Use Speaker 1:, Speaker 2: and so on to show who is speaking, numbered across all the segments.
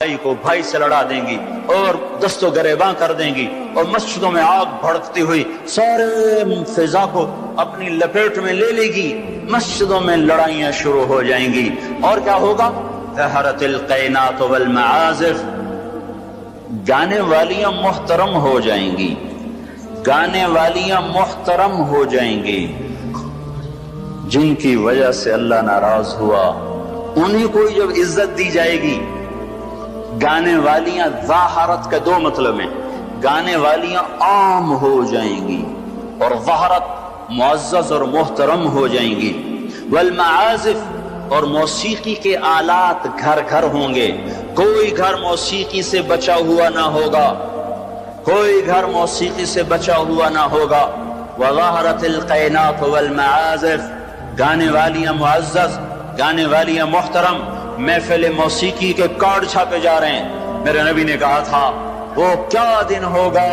Speaker 1: بھائی کو بھائی سے لڑا دیں گی اور دست و گریباں کر دیں گی، اور مسجدوں میں آگ بھڑکتی ہوئی سارے فضا کو اپنی لپیٹ میں لے لے گی، مسجدوں میں لڑائیاں شروع ہو جائیں گی، اور کیا ہوگا؟ ظہرت القینات والمعازف، گانے والیاں محترم ہو جائیں گی، گانے والیاں محترم ہو جائیں گی، جن کی وجہ سے اللہ ناراض ہوا انہیں کوئی جب عزت دی جائے گی۔ گانے والیاں ظاہرت کا دو مطلب ہیں، گانے والیاں عام ہو جائیں گی اور ظاہرت معزز اور محترم ہو جائیں گی۔ والمعازف، اور موسیقی کے آلات گھر گھر ہوں گے، کوئی گھر موسیقی سے بچا ہوا نہ ہوگا، کوئی گھر موسیقی سے بچا ہوا نہ ہوگا۔ وظہرت القینات والمعازف، گانے والیاں معزز، گانے والیاں محترم۔ محفل موسیقی کے کارڈ چھاپے جا رہے ہیں۔ میرے نبی نے کہا تھا وہ کیا دن ہوگا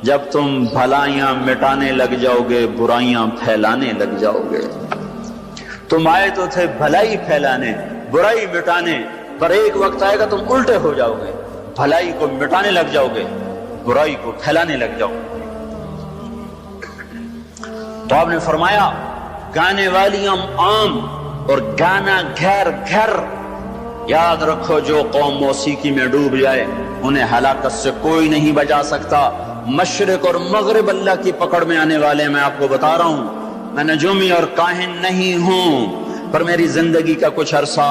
Speaker 1: جب تم بھلائیاں مٹانے لگ جاؤ گے، برائیاں پھیلانے لگ جاؤ گے۔ تم آئے تو تھے بھلائی پھیلانے، برائی مٹانے، پر ایک وقت آئے گا تم الٹے ہو جاؤ گے، بھلائی کو مٹانے لگ جاؤ گے، برائی کو پھیلانے لگ جاؤ گے۔ تو آپ نے فرمایا گانے والیاں عام اور گانا گھر گھر۔ یاد رکھو جو قوم موسیقی میں ڈوب جائے انہیں ہلاکت سے کوئی نہیں بچا سکتا۔ مشرق اور مغرب اللہ کی پکڑ میں آنے والے، میں آپ کو بتا رہا ہوں، میں نجومی اور کاہن نہیں ہوں، پر میری زندگی کا کچھ عرصہ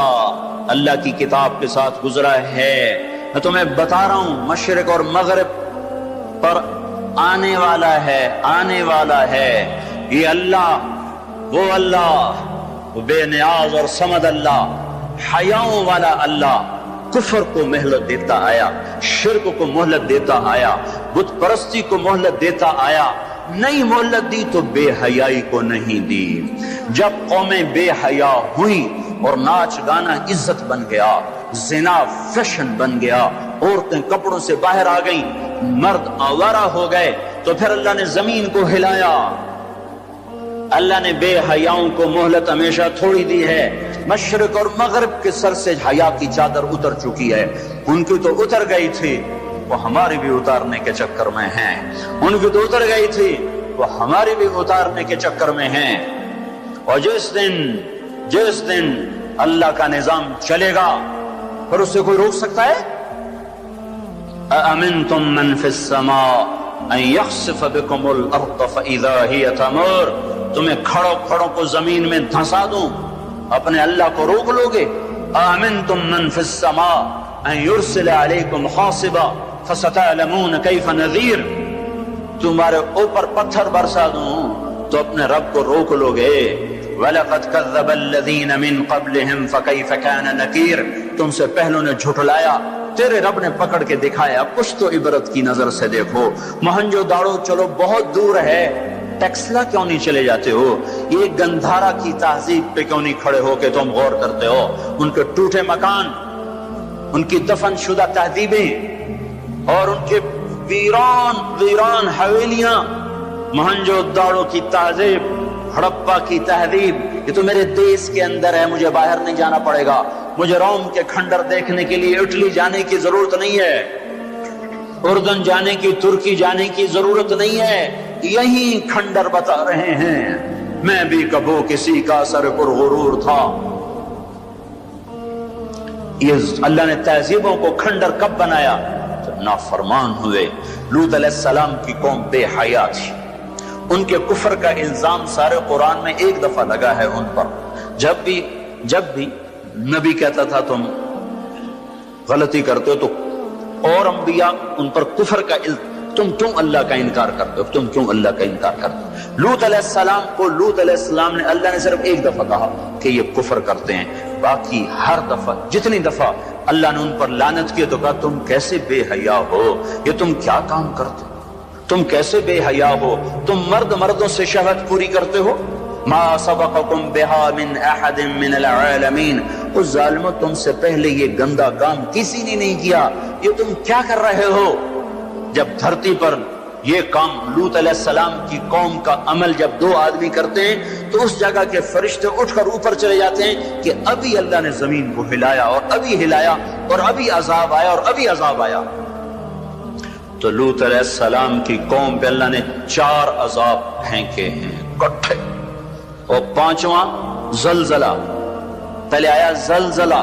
Speaker 1: اللہ کی کتاب کے ساتھ گزرا ہے۔ میں تمہیں بتا رہا ہوں مشرق اور مغرب پر آنے والا ہے، آنے والا ہے یہ اللہ، وہ اللہ، وہ بے نیاز اور صمد اللہ، حیاؤں والا اللہ، کفر کو مہلت دیتا آیا، شرک کو مہلت دیتا آیا، بت پرستی کو مہلت دیتا آیا۔ نہیں مہلت دی تو بے حیائی کو نہیں دی۔ جب قومیں بے حیا ہوئیں اور ناچ گانا عزت بن گیا، زنا فیشن بن گیا، عورتیں کپڑوں سے باہر آ گئیں، مرد آوارہ ہو گئے، تو پھر اللہ نے زمین کو ہلایا۔ اللہ نے بے حیاؤں کو مہلت ہمیشہ تھوڑی دی ہے۔ مشرق اور مغرب کے سر سے حیا کی چادر اتر چکی ہے، ان کی تو اتر گئی تھی، وہ ہماری بھی اتارنے کے چکر میں ہیں، ان کی تو اتر گئی تھی، وہ ہماری بھی اتارنے کے چکر میں ہیں۔ اور جس دن اللہ کا نظام چلے گا پھر اسے کوئی روک سکتا ہے؟ أَأَمِنْتُمْ مَنْ فِي السَّمَاءِ أَنْ يَخْسِفَ بِكُمُ الْأَرْضَ فَإِذَا هِيَ تَمُورُ، تمہیں کھڑوں کو زمین میں دھنسا دوں، اپنے اللہ کو روک لو گے؟ آمنتم من فی السماء ان یرسل علیکم حاصبا فستعلمون کیف نذیر، تمہارے اوپر پتھر برسا دوں تو اپنے رب کو روک لو گے؟ وَلَقَدْ كَذَّبَ الَّذِينَ مِن قَبْلِهِمْ فَكَيْفَ كَانَ نَكِيرٌ، تم سے پہلوں نے جھٹلایا، تیرے رب نے پکڑ کے دکھایا، کچھ تو عبرت کی نظر سے دیکھو۔ مہنجو داڑو چلو بہت دور ہے، ٹیکسلا کیوں نہیں چلے جاتے ہو؟ یہ گندھارا کی تہذیب پہ کیوں نہیں کھڑے ہو کہ تم غور کرتے ہو؟ ان کے ٹوٹے مکان، ان کی دفن شدہ تہذیبیں اور ان کے ویران حویلیاں، مہنجو داڑو کی تہذیب، ہڑپا کی تہذیب، یہ تو میرے دیش کے اندر ہے، مجھے باہر نہیں جانا پڑے گا، مجھے روم کے کھنڈر دیکھنے کے لیے اٹلی جانے کی ضرورت نہیں ہے، اردن جانے کی، ترکی جانے کی ضرورت نہیں ہے، یہی کھنڈر بتا رہے ہیں۔ میں بھی کبھی کسی کا سر پر غرور تھا۔ یہ اللہ نے تہذیبوں کو کھنڈر کب بنایا؟ جب نافرمان ہوئے۔ لوط علیہ السلام کی قوم بے حیا تھی، ان کے کفر کا الزام سارے قرآن میں ایک دفعہ لگا ہے ان پر۔ جب بھی نبی کہتا تھا تم غلطی کرتے ہو تو اور انبیاء ان پر کفر کا تم کیوں اللہ کا انکار کرتے ہو، تم کیوں اللہ کا انکار کرتے ہو؟ لوط علیہ السلام کو لوط علیہ السلام نے، اللہ نے صرف ایک دفعہ کہا کہ یہ کفر کرتے ہیں، باقی ہر دفعہ جتنی دفعہ اللہ نے ان پر لعنت کی تو کہا تم کیسے بے حیا ہو، یہ تم کیا کام کرتے ہو، تم کیسے بے حیا ہو، تم مردوں سے شہوت پوری کرتے ہو۔ ما سبقکم بہا من احد من العالمین، اس ظالموں تم سے پہلے یہ گندا کام کسی نے نہیں کیا، یہ تم کیا کر رہے ہو؟ جب دھرتی پر یہ کام لوط علیہ السلام کی قوم کا عمل جب دو آدمی کرتے ہیں تو اس جگہ کے فرشتے اٹھ کر اوپر چلے جاتے ہیں کہ ابھی اللہ نے زمین کو ہلایا اور ابھی ہلایا اور ابھی عذاب آیا اور ابھی عذاب آیا. تو لوط علیہ السلام کی قوم پہ اللہ نے 4 عذاب پھینکے ہیں کٹھے. اور 5واں زلزلہ. پہلے آیا زلزلہ،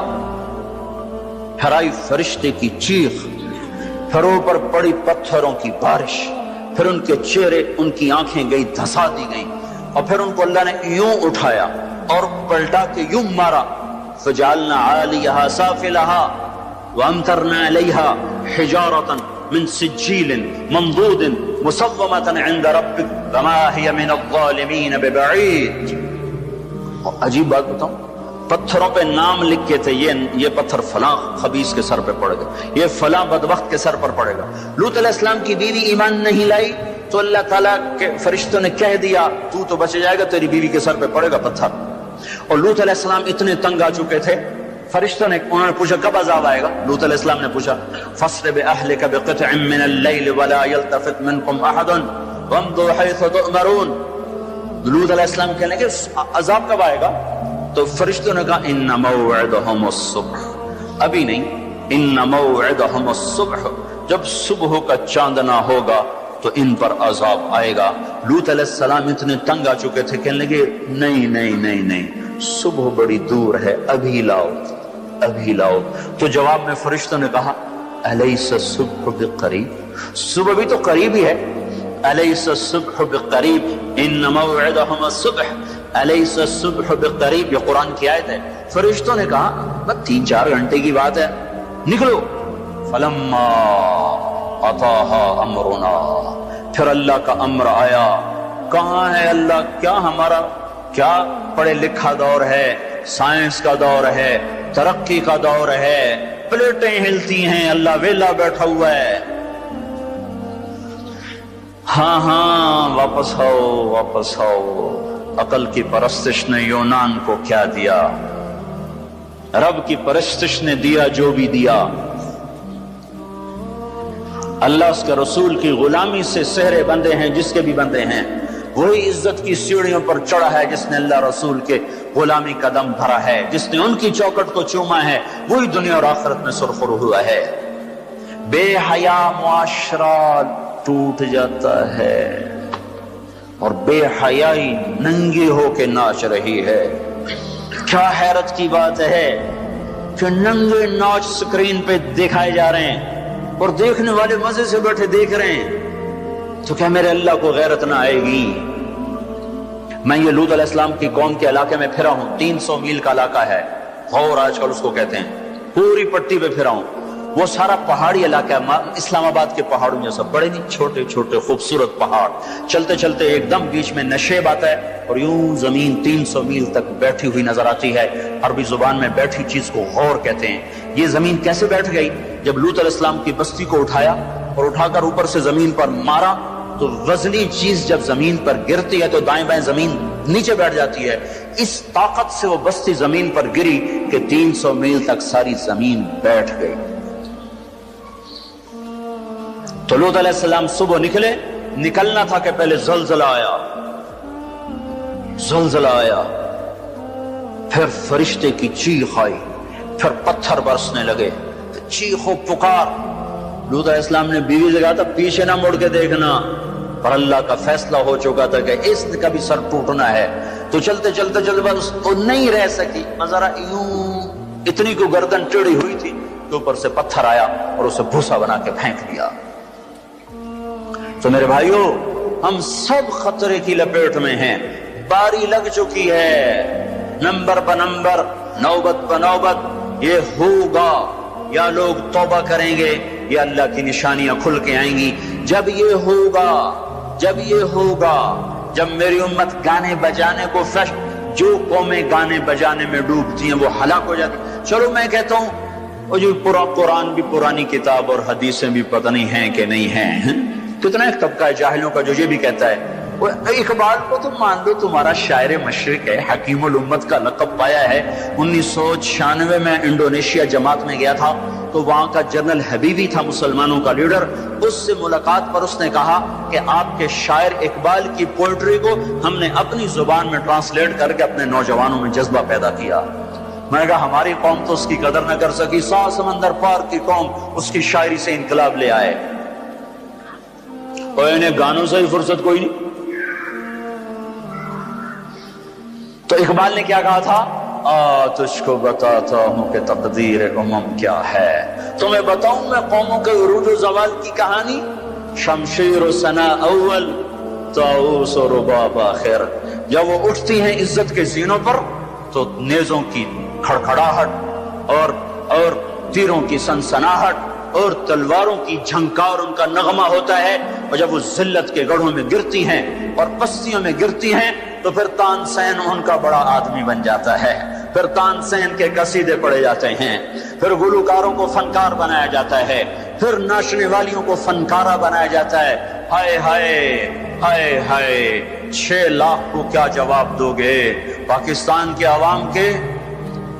Speaker 1: پھر آئی فرشتے کی چیخ، پھر اوپر پڑی پتھروں کی بارش، پھر ان کے چہرے، ان کی آنکھیں گئی دھسا دی گئیں، اور پھر ان کو اللہ نے یوں اٹھایا اور پلٹا کے یوں مارا. فجعلنا عالیہا سافلہا وامطرنا علیہا حجارۃ من سجیل منضود مسومۃ عند ربک وما ہی من الظالمین ببعید. عجیب بات بتاؤں، پتھروں پہ نام لکھے تھے، یہ پتھر فلاں خبیث کے سر پہ پڑے گا، یہ فلاں بدبخت کے سر پر پڑے گا. لوط علیہ السلام کی بیوی ایمان نہیں لائی تو اللہ تعالیٰ کے فرشتوں نے کہہ دیا تو بچ جائے گا، تیری بیوی کے سر پہ پڑے گا پتھر. اور لوط علیہ السلام اتنے تنگ آ چکے تھے، فرشتوں نے انہوں نے پوچھا کب عذاب آئے گا؟ لوط علیہ السلام نے پوچھا فَأَسْرِ بِأَهْلِكَ بِقِطْعٍ مِّنَ اللَّيْلِ وَلَا يَلْتَفِتْ مِنكُمْ أَحَدٌ وَامْضُوا حَيْثُ تُؤْمَرُونَ. لوط علیہ السلام کہنے کہ عذاب کب آئے گا؟ تو فرشتوں نے کہا ان موعدہم الصبح. ابھی نہیں، ان موعدہم الصبح، جب صبح کا چاندنا ہوگا تو ان پر عذاب آئے گا. لوط علیہ السلام اتنے تنگ آ چکے تھے، کہنے لگے نہیں نہیں نہیں نہیں، صبح بڑی دور ہے، ابھی لاؤ ابھی لاؤ. تو جواب میں فرشتوں نے کہا الیس الصبح بقریب، صبح بھی تو قریب ہی ہے. الیس الصبح بقریب ان موعدہم الصبح الیس الصبح بقریب، یہ قرآن کی آیت ہے. فرشتوں نے کہا بس 3-4 گھنٹے کی بات ہے، نکلو. فلما اتاہا امرنا، پھر اللہ کا امر آیا. کہاں ہے اللہ؟ کیا ہمارا کیا پڑھے لکھا دور ہے، سائنس کا دور ہے، ترقی کا دور ہے، پلیٹیں ہلتی ہیں، اللہ ویلا بیٹھا ہوا ہے. ہاں ہاں واپس آؤ واپس آؤ. عقل کی پرستش نے یونان کو کیا دیا، رب کی پرستش نے دیا جو بھی دیا. اللہ اس کے رسول کی غلامی سے سہرے بندے ہیں، جس کے بھی بندے ہیں. وہی عزت کی سیڑھیوں پر چڑھا ہے جس نے اللہ رسول کے غلامی کا دم بھرا ہے، جس نے ان کی چوکٹ کو چوما ہے، وہی دنیا اور آخرت میں سرخرو ہوا ہے. بے حیا معاشرہ ٹوٹ جاتا ہے اور بے حیائی ننگی ہو کے ناچ رہی ہے. کیا حیرت کی بات ہے کہ ننگے ناچ سکرین پہ دکھائے جا رہے ہیں اور دیکھنے والے مزے سے بیٹھے دیکھ رہے ہیں. تو کیا میرے اللہ کو غیرت نہ آئے گی؟ میں یہ لوط علیہ السلام کی قوم کے علاقے میں پھرا ہوں. 300 میل کا علاقہ ہے، غور آج کل اس کو کہتے ہیں. پوری پٹی پہ پھرا ہوں. وہ سارا پہاڑی علاقہ ہے، اسلام آباد کے پہاڑوں جیسا، بڑے نہیں، چھوٹے چھوٹے خوبصورت پہاڑ. چلتے چلتے ایک دم بیچ میں نشیب آتا ہے اور یوں زمین 300 میل تک بیٹھی ہوئی نظر آتی ہے. عربی زبان میں بیٹھی چیز کو غور کہتے ہیں. یہ زمین کیسے بیٹھ گئی؟ جب لوط علیہ السلام کی بستی کو اٹھایا اور اٹھا کر اوپر سے زمین پر مارا تو وزنی چیز جب زمین پر گرتی ہے تو دائیں بائیں زمین نیچے بیٹھ جاتی ہے. اس طاقت سے وہ بستی زمین پر گری کہ 300 میل تک ساری زمین بیٹھ گئی. تو لوط علیہ السلام صبح نکلنا تھا کہ پہلے زلزلہ آیا، پھر فرشتے کی چیخ آئی، پھر پتھر برسنے لگے، چیخ و پکار. لوط علیہ السلام نے بیوی سے کہا تھا پیچھے نہ مڑ کے دیکھنا، پر اللہ کا فیصلہ ہو چکا تھا کہ اس کا بھی سر ٹوٹنا ہے. تو چلتے بس وہ نہیں رہ سکی، ذرا یوں اتنی کو گردن ٹیڑھی ہوئی تھی کہ اوپر سے پتھر آیا اور اسے بھوسا بنا کے پھینک دیا. تو میرے بھائیو، ہم سب خطرے کی لپیٹ میں ہیں. باری لگ چکی ہے، نمبر پہ نمبر، نوبت پہ نوبت. یہ ہوگا یا لوگ توبہ کریں گے یا اللہ کی نشانیاں کھل کے آئیں گی. جب یہ ہوگا جب میری امت گانے بجانے کو جو قومیں گانے بجانے میں ڈوبتی ہیں وہ ہلاک ہو جاتی. چلو میں کہتا ہوں وہ جو پورا قرآن بھی پرانی کتاب اور حدیثیں بھی پتہ نہیں ہیں کہ نہیں ہیں. کتنا ایک طبقہ ہے جاہلوں کا جو یہ بھی کہتا ہے وہ اقبال کو تم مان لو تمہارا شاعر مشرق ہے، حکیم الامت کا لقب پایا ہے۔ 1996 میں انڈونیشیا جماعت میں گیا تھا تو وہاں کا جنرل حبیبی تھا مسلمانوں کا لیڈر، اس سے ملاقات پر اس نے کہا کہ آپ کے شاعر اقبال کی پوئٹری کو ہم نے اپنی زبان میں ٹرانسلیٹ کر کے اپنے نوجوانوں میں جذبہ پیدا کیا۔ میں نے کہا ہماری قوم تو اس کی قدر نہ کر سکی، 100 سمندر پار کی قوم اس کی شاعری سے انقلاب لے آئے، اور انہیں گانوں سے ہی فرصت کوئی نہیں۔ تو اقبال نے کیا کہا تھا؟ تجھ کو بتاتا ہوں کہ تقدیر امم کیا ہے، تمہیں بتاؤں میں قوموں کے عروج و زوال کی کہانی، شمشیر و ثنا اول طاؤس و رباب آخر۔ جب وہ اٹھتی ہیں عزت کے زینوں پر تو نیزوں کی کھڑکھڑاہٹ اور تیروں کی سنسناہٹ اور تلواروں کی جھنکار ان کا نغمہ ہوتا ہے، اور جب وہ ذلت کے گڑھوں میں گرتی ہیں اور پستیوں میں گرتی ہیں تو پھر تانسین ان کا بڑا آدمی بن جاتا ہے، پھر تانسین کے قصیدے پڑھے جاتے ہیں، پھر گلوکاروں کو فنکار بنایا جاتا ہے، پھر ناچنے والیوں کو فنکارہ بنایا جاتا ہے۔ ہائے ہائے ہائے ہائے، 6 لاکھ کو کیا جواب دو گے؟ پاکستان کے عوام کے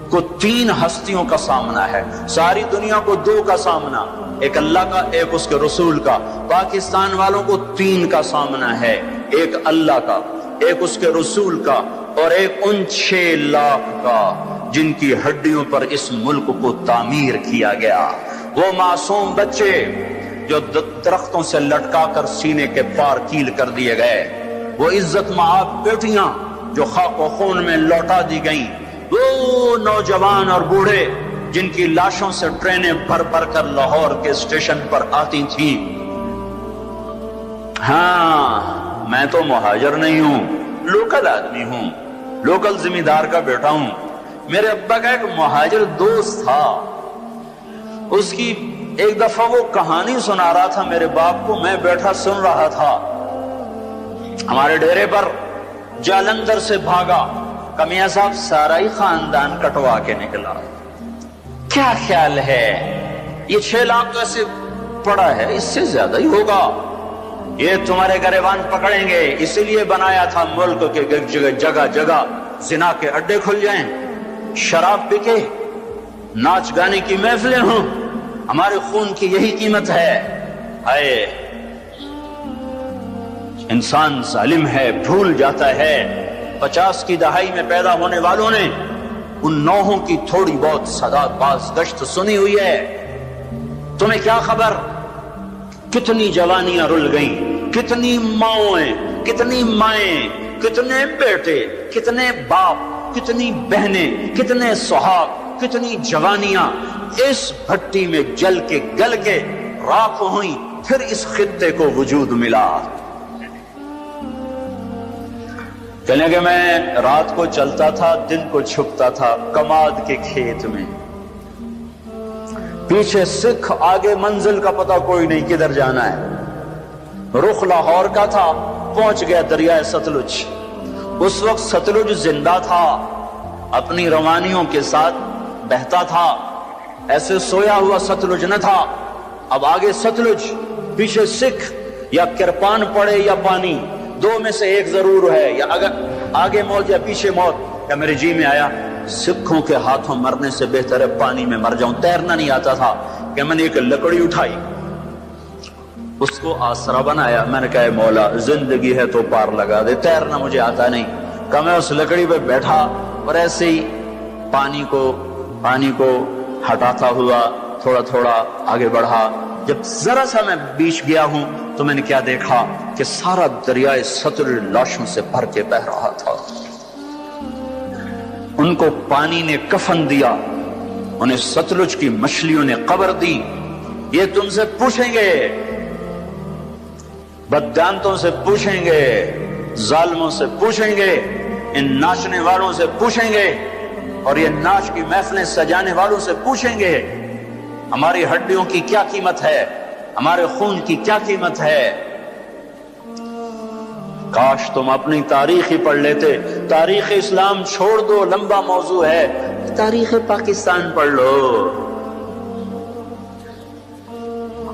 Speaker 1: کو 3 ہستیوں کا سامنا ہے، ساری دنیا کو 2 کا سامنا، ایک اللہ کا ایک اس کے رسول کا، پاکستان والوں کو 3 کا سامنا ہے، ایک اللہ کا، ایک اس کے رسول کا، اور ایک ان 6 لاکھ کا جن کی ہڈیوں پر اس ملک کو تعمیر کیا گیا۔ وہ معصوم بچے جو درختوں سے لٹکا کر سینے کے پار کیل کر دیے گئے، وہ عزت مآب بیٹیاں جو خاک و خون میں لوٹا دی گئیں، وہ نوجوان اور بوڑھے جن کی لاشوں سے ٹرینیں بھر بھر کر لاہور کے اسٹیشن پر آتی تھیں۔ ہاں، میں تو مہاجر نہیں ہوں، لوکل آدمی ہوں، لوکل ذمہ دار کا بیٹا ہوں۔ میرے ابا کا ایک مہاجر دوست تھا، اس کی ایک دفعہ وہ کہانی سنا رہا تھا میرے باپ کو، میں بیٹھا سن رہا تھا۔ ہمارے ڈیرے پر جالندھر سے بھاگا کہ میاں صاحب سارا ہی خاندان کٹوا کے نکلا۔ کیا خیال ہے؟ یہ 6 لاکھ تو ایسے پڑا ہے، اس سے زیادہ ہی ہوگا، یہ تمہارے گریبان پکڑیں گے، اسی لیے بنایا تھا ملک کے جگہ جگہ زنا کے اڈے کھل جائیں، شراب بکے، ناچ گانے کی محفلیں ہوں، ہمارے خون کی یہی قیمت ہے۔ ہائے، انسان ظالم ہے، بھول جاتا ہے۔ 50 کی دہائی میں پیدا ہونے والوں نے ان نوحوں کی تھوڑی بہت صدا باز گشت سنی ہوئی ہے۔ تمہیں کیا خبر کتنی جوانیاں رل گئیں، کتنی ماؤں، کتنی مائیں، کتنے بیٹے، کتنے باپ، کتنی بہنیں، کتنے سہاگ، کتنی جوانیاں اس بھٹی میں جل کے گل کے راکھ ہوئیں، پھر اس خطے کو وجود ملا۔ کہنے کہ میں رات کو چلتا تھا، دن کو چھپتا تھا کماد کے کھیت میں، پیچھے سکھ، آگے منزل کا پتہ کوئی نہیں کدھر جانا ہے۔ رخ لاہور کا تھا، پہنچ گیا دریائے ستلج۔ اس وقت ستلج زندہ تھا، اپنی روانیوں کے ساتھ بہتا تھا، ایسے سویا ہوا ستلج نہ تھا۔ اب آگے ستلج، پیچھے سکھ، یا کرپان پڑے یا پانی، 2 میں سے ایک ضرور ہے، یا اگر آگے موت یا پیچھے موت۔ یا میرے جی میں آیا سکھوں کے ہاتھوں مرنے سے بہتر ہے پانی میں مر جاؤں۔ تیرنا نہیں آتا تھا کہ میں نے ایک لکڑی اٹھائی، اس کو آسرا بنایا، میں نے کہا مولا زندگی ہے تو پار لگا دے، تیرنا مجھے آتا نہیں۔ کہ میں اس لکڑی پہ بیٹھا اور ایسے ہی پانی کو ہٹاتا ہوا تھوڑا تھوڑا آگے بڑھا۔ جب ذرا سا میں بیچ گیا ہوں تو میں نے کیا دیکھا کہ سارا دریائے ستلج لاشوں سے بھر کے بہ رہا تھا۔ ان کو پانی نے کفن دیا، انہیں ستلج کی مچھلیوں نے قبر دی۔ یہ تم سے پوچھیں گے، بددانتوں سے پوچھیں گے، ظالموں سے پوچھیں گے، ان ناچنے والوں سے پوچھیں گے، اور یہ ناچ کی محفلیں سجانے والوں سے پوچھیں گے ہماری ہڈیوں کی کیا قیمت ہے، ہمارے خون کی کیا قیمت ہے۔ کاش تم اپنی تاریخ ہی پڑھ لیتے۔ تاریخ اسلام چھوڑ دو، لمبا موضوع ہے، تاریخ پاکستان پڑھ لو،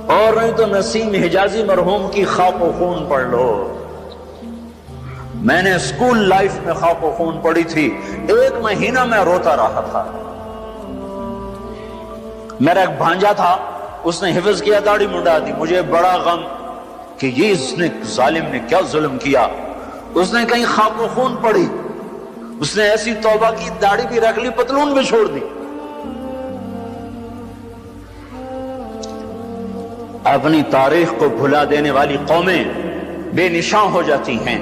Speaker 1: اور نہیں تو نسیم حجازی مرحوم کی خاک و خون پڑھ لو۔ میں نے اسکول لائف میں خاک و خون پڑی تھی، 1 مہینہ میں روتا رہا تھا۔ میرا ایک بھانجا تھا، اس نے حفظ کیا، داڑھی منڈا دی، مجھے بڑا غم کہ یہ اس نے ظالم نے کیا ظلم کیا۔ اس نے کہیں خاک و خون پڑی، اس نے ایسی توبہ کی، داڑھی بھی رکھ لی، پتلون بھی چھوڑ دی۔ اپنی تاریخ کو بھلا دینے والی قومیں بے نشاں ہو جاتی ہیں۔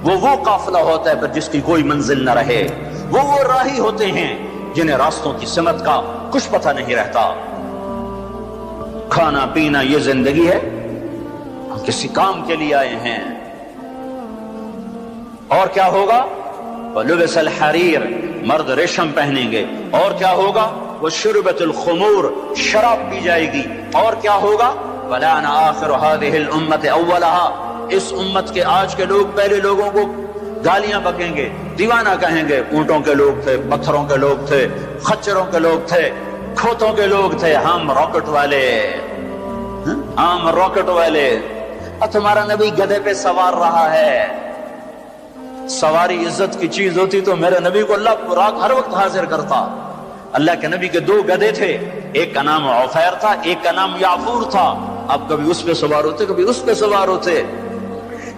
Speaker 1: وہ قافلہ ہوتا ہے پر جس کی کوئی منزل نہ رہے، وہ راہی ہوتے ہیں جنہیں راستوں کی سمت کا کچھ پتہ نہیں رہتا۔ کھانا پینا یہ زندگی ہے، ہم کسی کام کے لیے آئے ہیں۔ اور کیا ہوگا؟ وَلُبِسَ الْحَرِيرُ، مرد ریشم پہنیں گے۔ اور کیا ہوگا؟ وَشُرِبَتِ الْخُمُورُ، شراب پی جائے گی۔ اور کیا ہوگا؟ وَلَعَنَ آخِرُ هَذِهِ الْأُمَّةِ أَوَّلَهَا، اس امت کے آج کے لوگ پہلے لوگوں کو گالیاں بکیں گے، دیوانہ کہیں گے۔ اونٹوں کے لوگ تھے، پتھروں کے لوگ تھے، خچروں کے لوگ تھے، کھوتوں کے لوگ تھے، ہم راکٹ والے، ہم راکٹ والے۔ اور تمہارا نبی گدھے پہ سوار رہا ہے۔ سواری عزت کی چیز ہوتی تو میرے نبی کو اللہ رات ہر وقت حاضر کرتا۔ اللہ کے نبی کے 2 گدھے تھے، ایک کا نام عفیر تھا، ایک کا نام یعفور تھا۔ اب کبھی اس پہ سوار ہوتے، کبھی اس پہ سوار ہوتے۔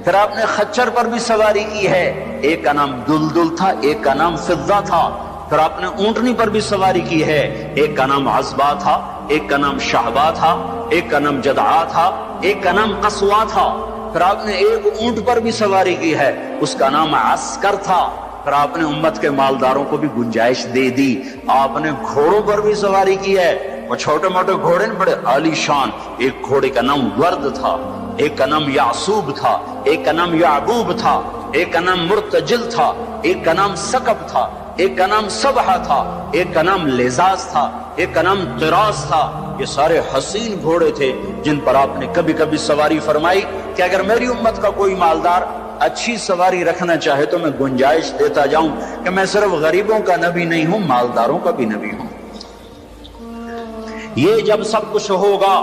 Speaker 1: پھر آپ نے خچر پر بھی سواری کی ہے، ایک کا نام دلدل تھا، ایک کا نام فضہ تھا۔ پھر آپ نے اونٹنی پر بھی سواری کی ہے، ایک کا نام عصبہ تھا، ایک کا نام شہبہ تھا، ایک کا نام جدعا تھا، ایک کا نام قصوا تھا۔ پھر آپ نے ایک اونٹ پر بھی سواری کی ہے، اس کا نام عسکر تھا۔ پھر آپ نے امت کے مالداروں کو بھی گنجائش دے دی۔ آپ نے گھوڑوں پر بھی سواری کی ہے، وہ چھوٹے موٹے گھوڑے بڑے عالی شان۔ ایک گھوڑے کا نام ورد تھا، ایک کا نام یعصوب تھا، ایک کا نام یعبوب تھا، ایک کا نام مرتجل تھا، ایک کا نام سکب تھا، ایک کا نام سبحہ تھا، ایک کا نام لزاز تھا، ایک کا نام طراز تھا۔ یہ سارے حسین گھوڑے تھے جن پر آپ نے کبھی کبھی سواری فرمائی کہ اگر میری امت کا کوئی مالدار اچھی سواری رکھنا چاہے تو میں گنجائش دیتا جاؤں کہ میں صرف غریبوں کا نبی نہیں ہوں، مالداروں کا بھی نبی ہوں۔ یہ جب سب کچھ ہوگا،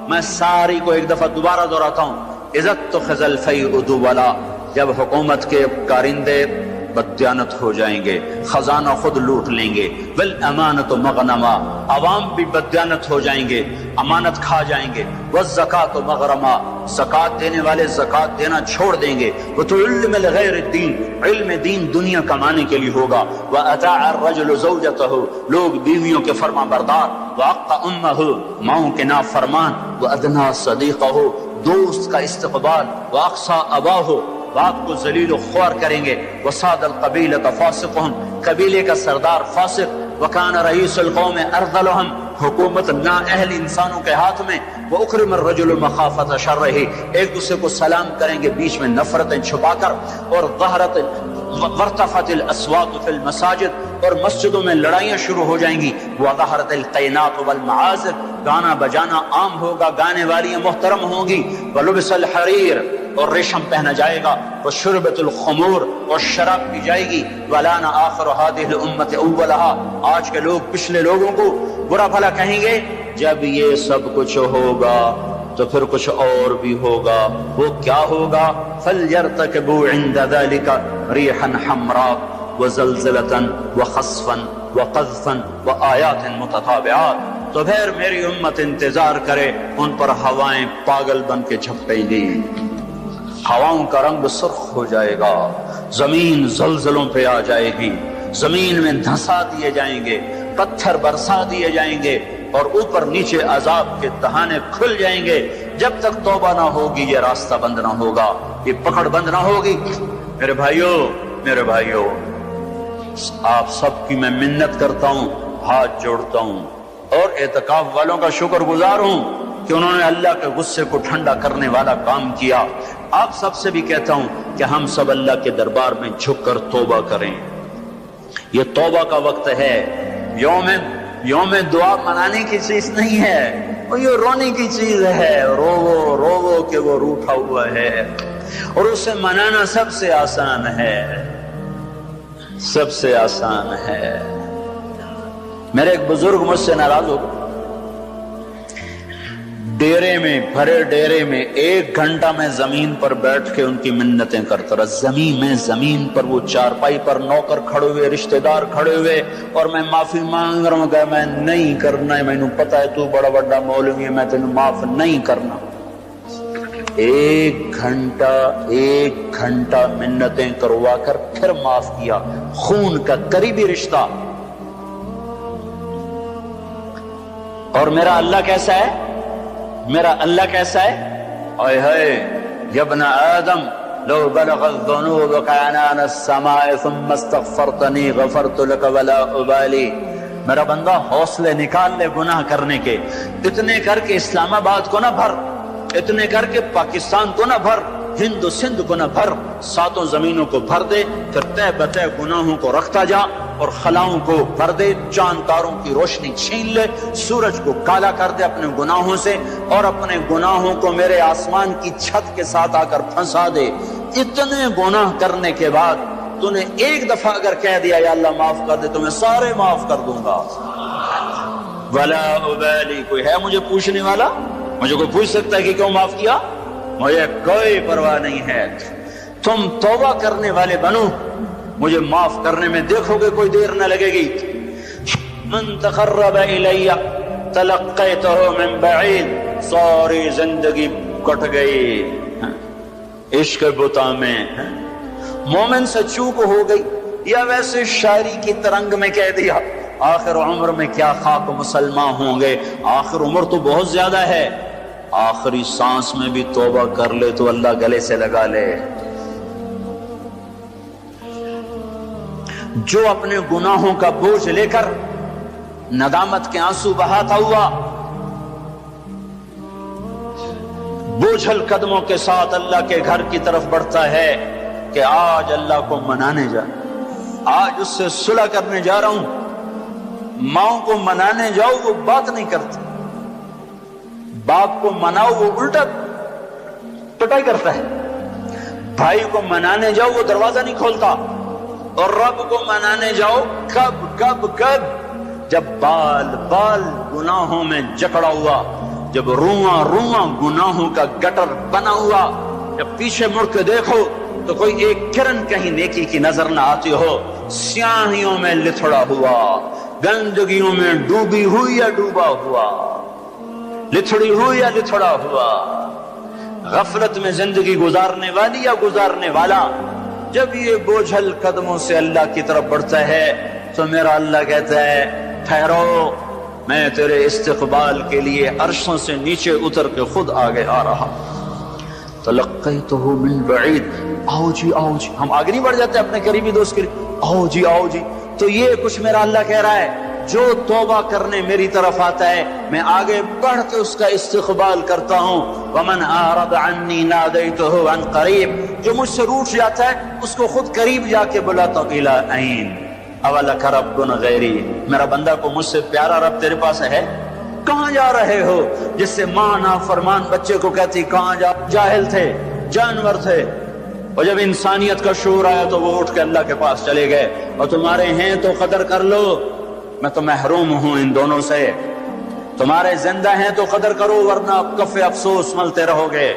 Speaker 1: میں ساری کو ایک دفعہ دوبارہ دہراتا ہوں، عزت تو خزل فی ادولا، جب حکومت کے کارندے بددیانت ہو جائیں گے، خزانہ خود لوٹ لیں گے، والامانت مغنما، عوام بھی بددیانت ہو جائیں گے، امانت کھا جائیں گے، والزکاۃ مغرما، زکات دینے والے زکات دینا چھوڑ دیں گے، وتعلم لغیر الدین، علم دین دنیا کمانے کے لیے ہوگا، واطاع الرجل زوجتہ، لوگ بیویوں کے فرما بردار، واقع امہ، ماؤں کے نافرمان، وادنا صدیقہ، دوست کا استقبال، واقصى اباہ، باپ کو ذلیل و خوار کریں گے، وصاد القبیلۃ فاسقہم، قبیلے کا سردار فاسق، وکان رئیس القوم ارذلہم، حکومت نااہل انسانوں کے ہاتھ میں، وَأُكْرِمَ الرَّجُلُ مَخَافَةَ شَرِّهِ، ایک دوسرے کو سلام کریں گے بیچ میں نفرتیں چھپا کر، اور وارتفعت الاصوات فی المساجد، اور مسجدوں میں لڑائیاں شروع ہو جائیں گی، وظہرت القینات والمعازف، گانا بجانا عام ہوگا، گانے والیاں محترم ہوں گی، وَلُبِسَ الْحَرِيرُ، اور ریشم پہنا جائے گا، وَشُرْبَتُ الْخُمُورُ، اور شراب پی جائے گی، وَلَعَنَ آخِرُ هَذِهِ الْأُمَّةِ أَوَّلَهَا، آج کے لوگ پچھلے لوگوں کو برا بھلا کہیں گے۔ جب یہ سب کچھ ہوگا تو پھر کچھ اور بھی ہوگا۔ وہ کیا ہوگا؟ فَلْيَرْتَكِبُوا عِنْدَ ذَلِكَ رِيحًا حَمْرَاءَ وَزَلْزَلَةً وَخَسْفًا وَقَذْفًا وَآيَاتٍ مُتَتَابِعَاتٍ، تو پھر میری امت انتظار کرے، ان پر ہوائیں پاگل بن کے جھپٹیں گی، ہواؤں کا رنگ سرخ ہو جائے گا، زمین زلزلوں پہ آ جائے گی، زمین میں دھنسا دیے جائیں گے، پتھر برسا دیے جائیں گے، اور اوپر نیچے عذاب کے دہانے کھل جائیں گے۔ جب تک توبہ نہ ہوگی یہ راستہ بند نہ ہوگا، یہ پکڑ بند نہ ہوگی۔ میرے بھائیوں، آپ سب کی میں منت کرتا ہوں، ہاتھ جوڑتا ہوں، اور اعتکاف والوں کا شکر گزار ہوں کہ انہوں نے اللہ کے غصے کو ٹھنڈا کرنے والا کام کیا۔ آپ سب سے بھی کہتا ہوں کہ ہم سب اللہ کے دربار میں جھک کر توبہ کریں۔ یہ توبہ کا وقت ہے، یوم دعا منانے کی چیز نہیں ہے، اور یہ رونے کی چیز ہے، رو کہ وہ روٹھا ہوا ہے، اور اسے منانا سب سے آسان ہے، سب سے آسان ہے۔ میرے ایک بزرگ مجھ سے ناراض ہو گئے، ڈیرے میں، بھرے ڈیرے میں 1 گھنٹہ میں زمین پر بیٹھ کے ان کی منتیں کرتا رہا، زمین پر وہ چارپائی پر نوکر کھڑے ہوئے، رشتہ دار کھڑے ہوئے، اور میں معافی مانگ رہا ہوں کہ میں نہیں کرنا ہے، مینوں پتا ہے تو بڑا بڑا مولوی ہے، میں تینوں معاف نہیں کرنا۔ 1 گھنٹہ منتیں کروا کر پھر معاف کیا، خون کا قریبی رشتہ۔ اور میرا اللہ کیسا ہے؟ میرا اللہ کیسا ہے؟ اے ہے یا ابن آدم لو بلغت ذنوبك عنان السماء ثم استغفرتنی غفرت لك ولا ابالی۔ میرا بندہ حوصلے نکال لے گناہ کرنے کے، اتنے کر کے اسلام آباد کو نہ بھر، اتنے کر کے پاکستان کو نہ بھر، ہند و سندھ کو نہ بھر، 7 زمینوں کو بھر دے، پھر تہ بتہ گناہوں کو رکھتا جا اور خلاؤں کو بھر دے، چاند تاروں کی روشنی چھین لے، سورج کو کالا کر دے اپنے گناہوں سے، اور اپنے گناہوں کو میرے آسمان کی چھت کے ساتھ آ کر پھنسا دے۔ اتنے گناہ کرنے کے بعد تو نے 1 دفعہ اگر کہہ دیا یا اللہ معاف کر دے تو میں سارے معاف کر دوں گا، ولا ابالی، کوئی ہے مجھے پوچھنے والا؟ مجھے کوئی پوچھ سکتا ہے کہ کیوں معاف کیا؟ مجھے کوئی پرواہ نہیں ہے۔ تم توبہ کرنے والے بنو، مجھے معاف کرنے میں دیکھو گے کوئی دیر نہ لگے گی۔ من تقرب الی تلقیتہ من بعید، ساری زندگی کٹ گئی عشق بتا میں، مومن سے چوک ہو گئی، یا ویسے شاعری کی ترنگ میں کہہ دیا آخر عمر میں کیا خاک مسلمان ہوں گے، آخر عمر تو بہت زیادہ ہے، آخری سانس میں بھی توبہ کر لے تو اللہ گلے سے لگا لے۔ جو اپنے گناہوں کا بوجھ لے کر ندامت کے آنسو بہاتا ہوا بوجھل قدموں کے ساتھ اللہ کے گھر کی طرف بڑھتا ہے کہ آج اللہ کو منانے جا، آج اس سے صلح کرنے جا رہا ہوں۔ ماؤں کو منانے جاؤ وہ بات نہیں کرتی، باپ کو مناؤ وہ الٹا پٹائی کرتا ہے، بھائی کو منانے جاؤ وہ دروازہ نہیں کھولتا، اور رب کو منانے جاؤ کب جب بال گناہوں میں جکڑا ہوا، جب رواں گناہوں کا گٹر بنا ہوا، جب پیچھے مڑ کے دیکھو تو کوئی ایک کرن کہیں نیکی کی نظر نہ آتی ہو، سیاہیوں میں لتھڑا ہوا، گندگیوں میں ڈوبی ہوئی یا ڈوبا ہوا، لتھڑی ہوئی یا لتھڑا ہوا، غفلت میں زندگی گزارنے والی یا گزارنے والا، جب یہ بوجھل قدموں سے اللہ کی طرف بڑھتا ہے تو میرا اللہ کہتا ہے ٹھہرو، میں تیرے استقبال کے لیے عرشوں سے نیچے اتر کے خود آگے آ رہا۔ تلقیتہ من بعید، آؤ جی ہم آگے نہیں بڑھ جاتے اپنے قریبی دوست کے لیے، آؤ جی۔ تو یہ کچھ میرا اللہ کہہ رہا ہے، جو توبہ کرنے میری طرف آتا ہے میں آگے بڑھ کے اس کا استقبال کرتا ہوں۔ ومن اعرض عنی نادیتہ عن قریب، جو مجھ سے روٹھ جاتا ہے اس کو خود قریب جا کے بلاتا ہوں۔ الی این اولک رب غیری، میرا بندہ کو مجھ سے پیارا رب تیرے پاس ہے؟ کہاں جا رہے ہو؟ جس سے ماں نافرمان بچے کو کہتی کہاں جا، جاہل تھے، جانور تھے، اور جب انسانیت کا شعور آیا تو وہ اٹھ کے اللہ کے پاس چلے گئے، اور تمہارے ہیں تو قدر کر لو، میں تو محروم ہوں ان دونوں سے، تمہارے زندہ ہیں تو قدر کرو ورنہ کف افسوس ملتے رہو گے۔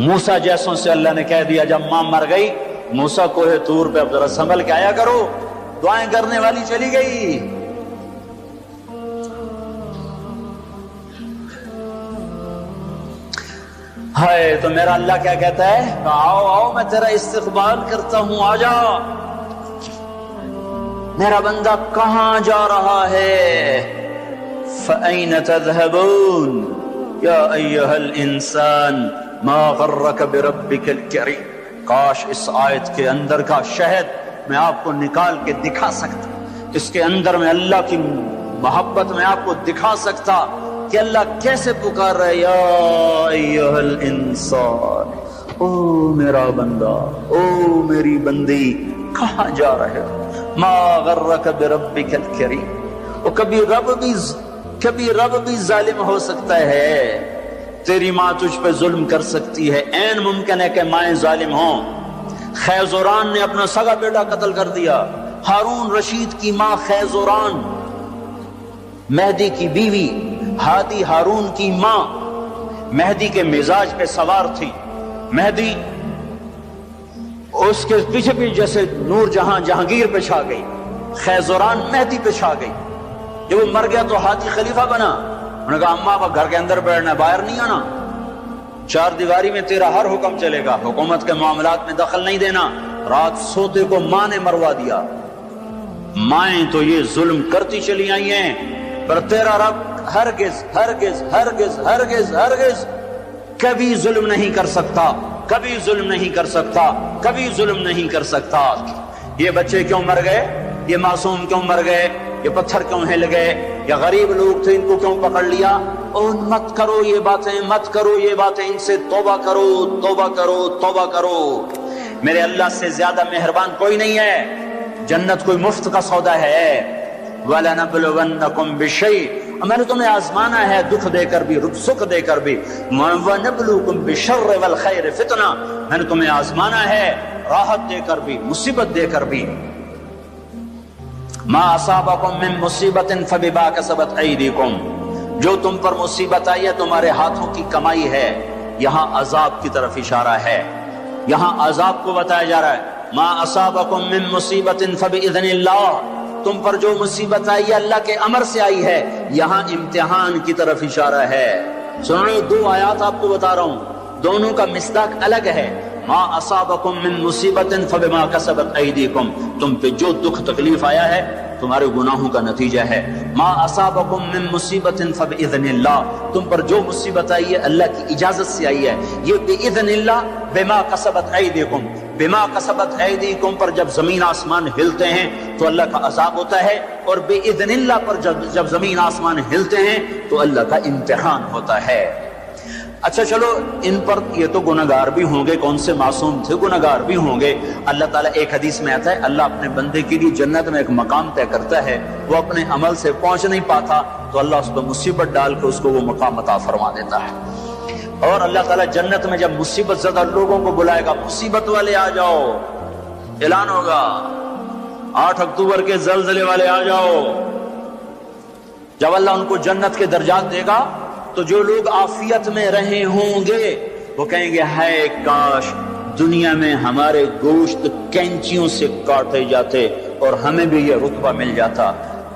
Speaker 1: موسیٰ جیسوں سے اللہ نے کہہ دیا جب ماں مر گئی، موسیٰ کوہ طور پہ اب ذرا سنبھل کے آیا کرو، دعائیں کرنے والی چلی گئی۔ ہائے، تو میرا اللہ کیا کہتا ہے؟ آؤ میں تیرا استقبال کرتا ہوں، آ جا۔ میرا بندہ کہاں جا رہا ہے؟ فَأَيْنَ تَذْهَبُونَ یا ایہا الانسان ما غرک بربک الکریم۔ کاش اس آیت کے اندر کا شہد میں آپ کو نکال کے دکھا سکتا، اس کے اندر میں اللہ کی محبت میں آپ کو دکھا سکتا کہ اللہ کیسے پکار رہا ہے، یا ایہا الانسان، او میرا بندہ، او میری بندی، کہاں جا رہے ہو؟ ما غرک بربک الکریم۔ اور کبھی رب بھی ظالم ہو سکتا ہے، تیری ماں تجھ پہ ظلم کر سکتی ہے، عین ممکن ہے کہ مائیں ظالم ہوں۔ خیزوران نے اپنا سگا بیٹا قتل کر دیا، ہارون رشید کی ماں خیزوران، مہدی کی بیوی، ہادی ہارون کی ماں مہدی کے مزاج پہ سوار تھی. مہدی اس کے پیچھے بھی جیسے نور جہاں جہانگیر پہ چھا گئی، خیزران مہدی پہ چھا گئی. جب وہ مر گیا تو ہادی خلیفہ بنا. انہوں نے کہا اماں اب گھر کے اندر بیٹھنا، باہر نہیں آنا، چار دیواری میں تیرا ہر حکم چلے گا، حکومت کے معاملات میں دخل نہیں دینا. رات سوتے کو ماں نے مروا دیا. مائیں تو یہ ظلم کرتی چلی آئی ہیں، پر تیرا رب ہرگز ہرگز ہرگز ہرگز ہرگز کبھی ظلم نہیں کر سکتا، کبھی ظلم نہیں کر سکتا، کبھی ظلم نہیں کر سکتا. یہ بچے کیوں مر گئے؟ یہ معصوم کیوں مر گئے؟ یہ پتھر کیوں ہل گئے؟ یا غریب لوگ تھے ان کو کیوں پکڑ لیا؟ اور مت کرو یہ باتیں، مت کرو یہ باتیں، ان سے توبہ کرو، توبہ کرو، توبہ کرو. میرے اللہ سے زیادہ مہربان کوئی نہیں ہے. جنت کوئی مفت کا سودا ہے. وَلَنَبْلُوَنَّكُمْ بِشَيْءٍ، میں نے تمہیں آزمانا ہے دکھ دے کر بھی، سکھ دے کر بھی. وَنَبْلُوكُمْ بِالشَّرِّ وَالْخَيْرِ فِتْنَةً، میں نے تمہیں آزمانا ہے راحت دے کر بھی، مصیبت دے کر بھی. مَا أَصَابَكُم مِّن مُّصِيبَةٍ فَبِمَا كَسَبَتْ أَيْدِيكُمْ، جو تم پر مصیبت آئی ہے تمہارے ہاتھوں کی کمائی ہے. یہاں عذاب کی طرف اشارہ ہے، یہاں عذاب کو بتایا جا رہا ہے. ما اصابکم من مصیبت فباذن اللہ، تم پر جو مصیبت آئی ہے اللہ کے امر سے آئی ہے. یہاں امتحان کی طرف اشارہ ہے. سنو دو آیات آپ کو بتا رہا ہوں، دونوں کا مصداق الگ ہے. ما اصابکم من مصیبت فبما کسبت ایدیکم، تم پہ جو دکھ تکلیف آیا ہے تمہارے گناہوں کا نتیجہ ہے. ما اصابکم من مصیبت فباذن اللہ، تم پر جو مصیبت آئی ہے اللہ کی اجازت سے آئی ہے. یہ باذن اللہ، بما کسبت ایدیکم، بما کسبت ایدیکم پر جب زمین آسمان ہلتے ہیں تو اللہ کا عذاب ہوتا ہے، اور باذن اللہ پر جب زمین آسمان ہلتے ہیں تو اللہ کا امتحان ہوتا ہے. اچھا چلو ان پر یہ تو گناہگار بھی ہوں گے، کون سے معصوم تھے، گناہگار بھی ہوں گے. اللہ تعالیٰ ایک حدیث میں آتا ہے اللہ اپنے بندے کے لیے جنت میں ایک مقام طے کرتا ہے، وہ اپنے عمل سے پہنچ نہیں پاتا تو اللہ اس کو مصیبت ڈال کے اس کو وہ مقام عطا فرما دیتا ہے. اور اللہ تعالیٰ جنت میں جب مصیبت زدہ لوگوں کو بلائے گا، مصیبت والے آ جاؤ، اعلان ہوگا 8 اکتوبر کے زلزلے والے آ جاؤ. جب اللہ ان کو جنت کے درجات دے گا تو جو لوگ عافیت میں رہے ہوں گے وہ کہیں گے ہائے کاش دنیا میں ہمارے گوشت کینچیوں سے کاٹے جاتے اور ہمیں بھی یہ رتبہ مل جاتا.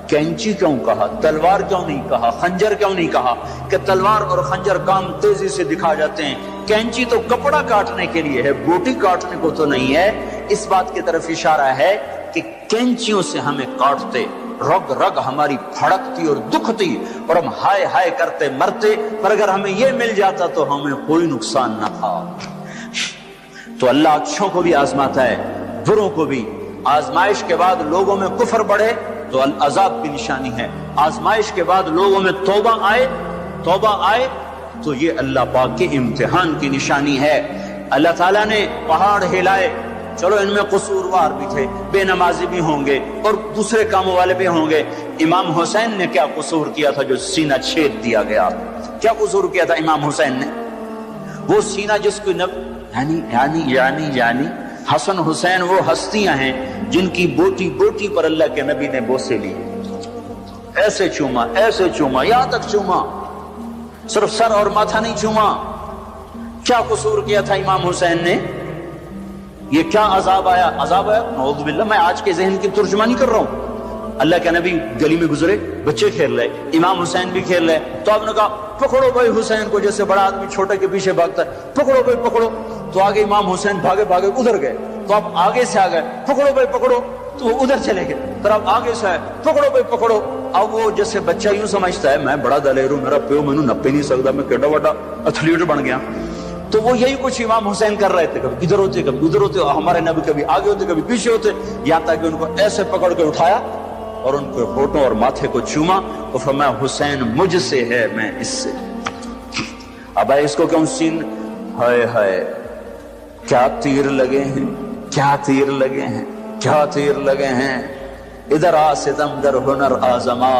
Speaker 1: کینچی کیوں کہا، تلوار کیوں نہیں کہا، خنجر کیوں نہیں کہا؟ کہ تلوار اور خنجر کام تیزی سے دکھا جاتے ہیں، کینچی تو کپڑا کاٹنے کے لیے ہے، بوٹی کاٹنے کو تو نہیں ہے. اس بات کی طرف اشارہ ہے کہ کینچیوں سے ہمیں کاٹتے، رگ رگ ہماری پھڑکتی اور دکھتی اور ہم ہائے ہائے کرتے مرتے، پر اگر ہمیں یہ مل جاتا تو ہمیں کوئی نقصان نہ تھا. تو اللہ اچھوں کو بھی آزماتا ہے، بروں کو بھی. آزمائش کے بعد لوگوں میں کفر بڑھے تو عذاب کی نشانی ہے، آزمائش کے بعد لوگوں میں توبہ آئے تو یہ اللہ پاک کے امتحان کی نشانی ہے. اللہ تعالیٰ نے پہاڑ ہلائے، چلو ان میں قصوروار بھی تھے، بے نمازی بھی ہوں گے اور دوسرے کاموں والے بھی ہوں گے. امام حسین نے کیا قصور کیا تھا جو سینہ چھید دیا گیا؟ کیا قصور کیا تھا امام حسین نے؟ وہ سینہ جس کو یعنی حسن حسین وہ ہستیاں ہیں جن کی بوٹی بوٹی پر اللہ کے نبی نے بوسے لی، ایسے چوما یہاں تک چوما، صرف سر اور ماتھا نہیں چوما. کیا قصور کیا تھا امام حسین نے؟ یہ کیا عذاب آیا؟ نعوذ باللہ، میں آج کے ذہن کی ترجمانی کر رہا ہوں. اللہ کے نبی گلی میں گزرے، بچے کھیل رہے، امام حسین بھی کھیل رہے، تو آپ نے کہا پکڑو بھائی حسین کو، جیسے بڑا آدمی چھوٹے کے پیچھے بھاگتا ہے، پکڑو بھائی پکڑو. تو آگے امام حسین بھاگے ادھر گئے، تو آپ آگے سے آ گئے، پکڑو بھائی پکڑو، تو وہ ادھر چلے گئے. پھر آپ آگے سے آئے، پکڑو بھائی پکڑو. اب وہ جیسے بچہ یوں سمجھتا ہے میں بڑا دلیر ہوں، میرا پیو مینوں نپے نہیں سکتا، میں کیڈا بڑا ایتھلیٹ بن گیا. تو وہ یہی کچھ امام حسین کر رہے تھے، کبھی ادھر ہوتے کبھی ادھر ہوتے، ہمارے نبی کبھی آگے ہوتے کبھی پیچھے ہوتے، یہاں تک کہ ان کو ایسے پکڑ کے اٹھایا اور ان کے ہونٹوں اور ماتھے کو چوما اور فرمایا حسین مجھ سے ہے، میں اس سے. اب اس کو کیوں سین، ہائے ہائے کیا تیر لگے ہیں، کیا تیر لگے ہیں، کیا تیر لگے ہیں. ادھر آ ستم در ہنر آزما،